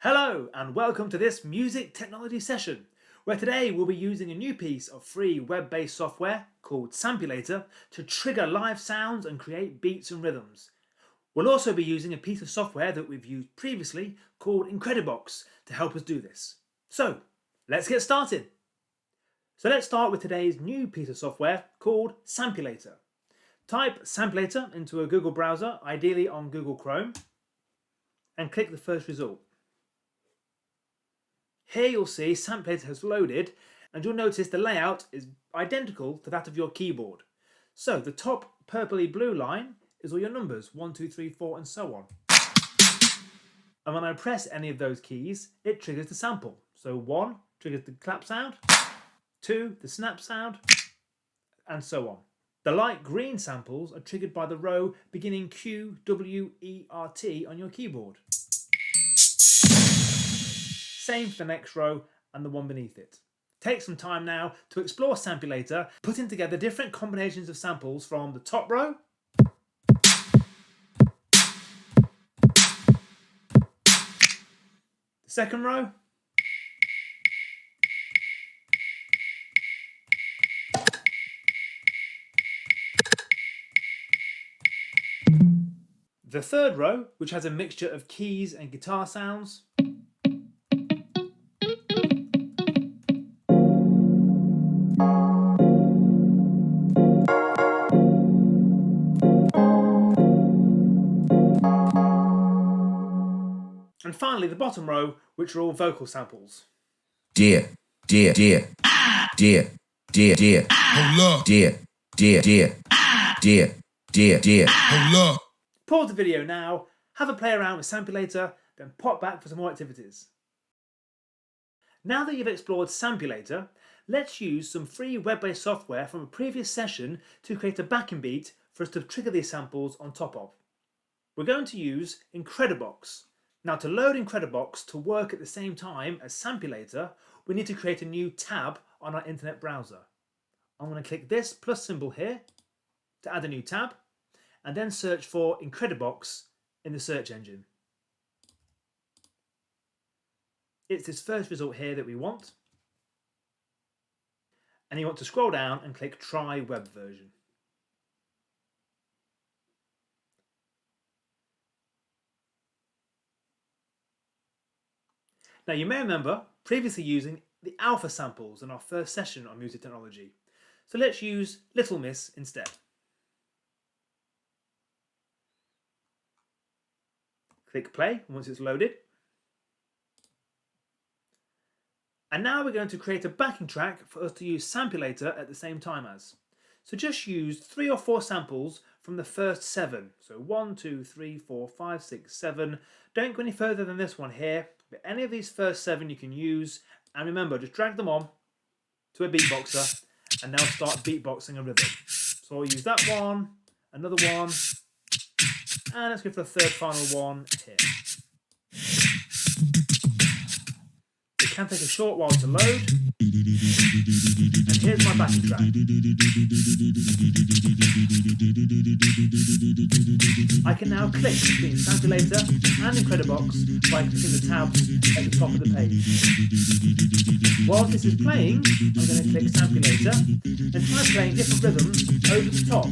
Hello and welcome to this music technology session, where today we'll be using a new piece of free web-based software called Sampulator to trigger live sounds and create beats and rhythms. We'll also be using a piece of software that we've used previously called Incredibox to help us do this. So let's get started. So let's start with today's new piece of software called Sampulator. Type Sampulator into a Google browser, ideally on Google Chrome, and click the first result. Here you'll see Sampulator has loaded, and you'll notice the layout is identical to that of your keyboard. So the top purpley blue line is all your numbers, 1, 2, 3, 4 and so on. And when I press any of those keys, it triggers the sample. So 1 triggers the clap sound, 2 the snap sound, and so on. The light green samples are triggered by the row beginning Q, W, E, R, T on your keyboard. Same for the next row and the one beneath it. Take some time now to explore Sampulator, putting together different combinations of samples from the top row, the second row, the third row, which has a mixture of keys and guitar sounds, and finally the bottom row, which are all vocal samples. Dear. Hold up. Dear. Hold up. Pause the video now, have a play around with Sampulator, then pop back for some more activities. Now that you've explored Sampulator, let's use some free web-based software from a previous session to create a backing beat for us to trigger these samples on top of. We're going to use Incredibox. Now to load Incredibox to work at the same time as Sampulator, we need to create a new tab on our internet browser. I'm going to click this plus symbol here to add a new tab, and then search for Incredibox in the search engine. It's this first result here that we want, and you want to scroll down and click Try Web Version. Now you may remember previously using the alpha samples in our first session on music technology, so let's use Little Miss instead. Click play once it's loaded. And now we're going to create a backing track for us to use Sampulator at the same time as. So just use 3 or 4 samples from the first 7. So 1, 2, 3, 4, 5, 6, 7. Don't go any further than this one here, but any of these first 7 you can use. And remember, just drag them on to a beatboxer and now start beatboxing a rhythm. So I'll use that one, another one, and let's go for the third final one here. It can take a short while to load. And here's my backing track. I can now click between Sampulator and Incredibox by clicking the tabs at the top of the page. Whilst this is playing, I'm going to click Sampulator and try playing different rhythms over the top.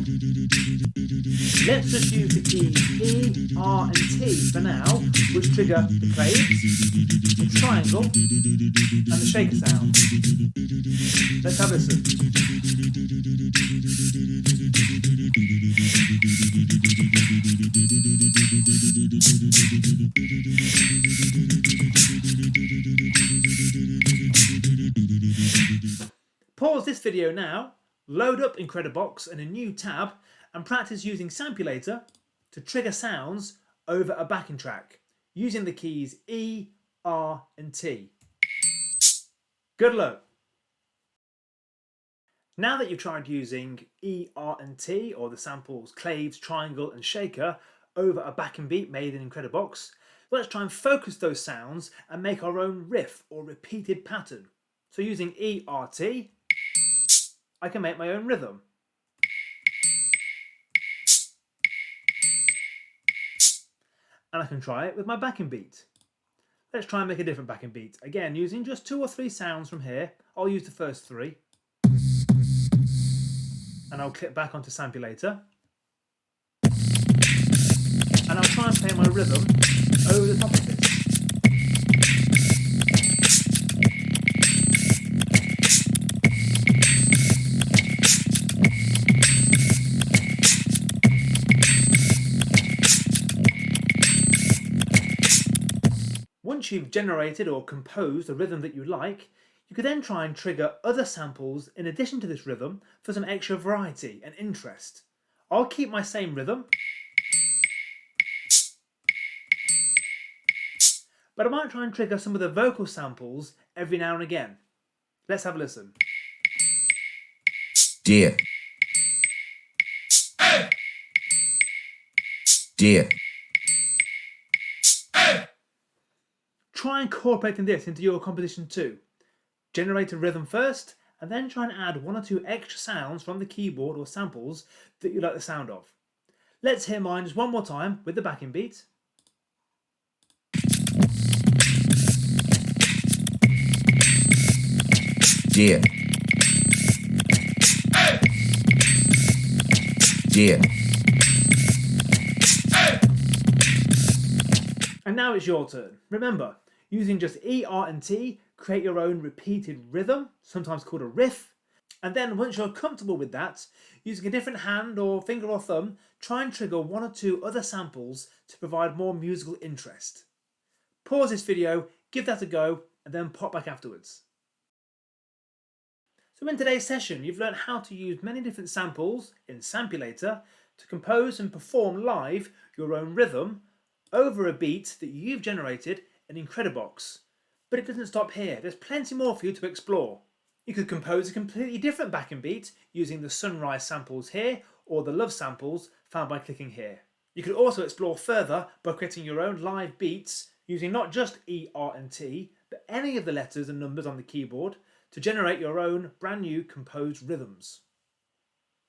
Let's just use the keys E, R and T for now, which trigger the claves, the triangle and the shaker sound. Let's have a listen. Pause this video now, load up Incredibox in a new tab and practice using Sampulator to trigger sounds over a backing track using the keys E, R and T. Good luck! Now that you've tried using E, R and T, or the samples claves, triangle and shaker, over a backing beat made in Incredibox, let's try and focus those sounds and make our own riff or repeated pattern. So using E, R, T, I can make my own rhythm. And I can try it with my backing beat. Let's try and make a different backing beat. Again, using just 2 or 3 sounds from here. I'll use the first 3. And I'll click back onto Sampulator. And I'll try and play my rhythm over the top of this. Once you've generated or composed a rhythm that you like, you could then try and trigger other samples in addition to this rhythm for some extra variety and interest. I'll keep my same rhythm, but I might try and trigger some of the vocal samples every now and again. Let's have a listen. Yeah. Yeah. Try incorporating this into your composition too. Generate a rhythm first, and then try and add 1 or 2 extra sounds from the keyboard or samples that you like the sound of. Let's hear mine just one more time with the backing beat. Yeah. Yeah. And now it's your turn. Remember, using just E, R and T, create your own repeated rhythm, sometimes called a riff. And then once you're comfortable with that, using a different hand or finger or thumb, try and trigger 1 or 2 other samples to provide more musical interest. Pause this video, give that a go, and then pop back afterwards. So in today's session, you've learned how to use many different samples in Sampulator to compose and perform live your own rhythm over a beat that you've generated in Incredibox. But it doesn't stop here, there's plenty more for you to explore. You could compose a completely different backing beat using the sunrise samples here or the love samples found by clicking here. You could also explore further by creating your own live beats using not just E, R and T, but any of the letters and numbers on the keyboard to generate your own brand new composed rhythms.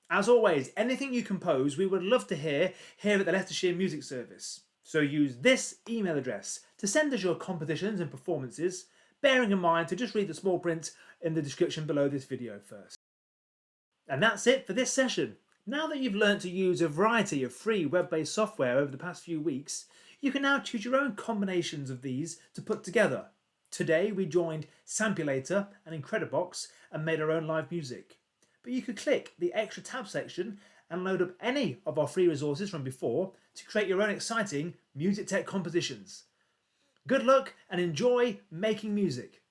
As always, anything you compose we would love to hear here at the Leicester-Shire Music Service. So use this email address to send us your compositions and performances, bearing in mind to just read the small print in the description below this video first. And that's it for this session. Now that you've learnt to use a variety of free web-based software over the past few weeks, you can now choose your own combinations of these to put together. Today we joined Sampulator and Incredibox and made our own live music. But you could click the extra tab section and load up any of our free resources from before to create your own exciting music tech compositions. Good luck and enjoy making music.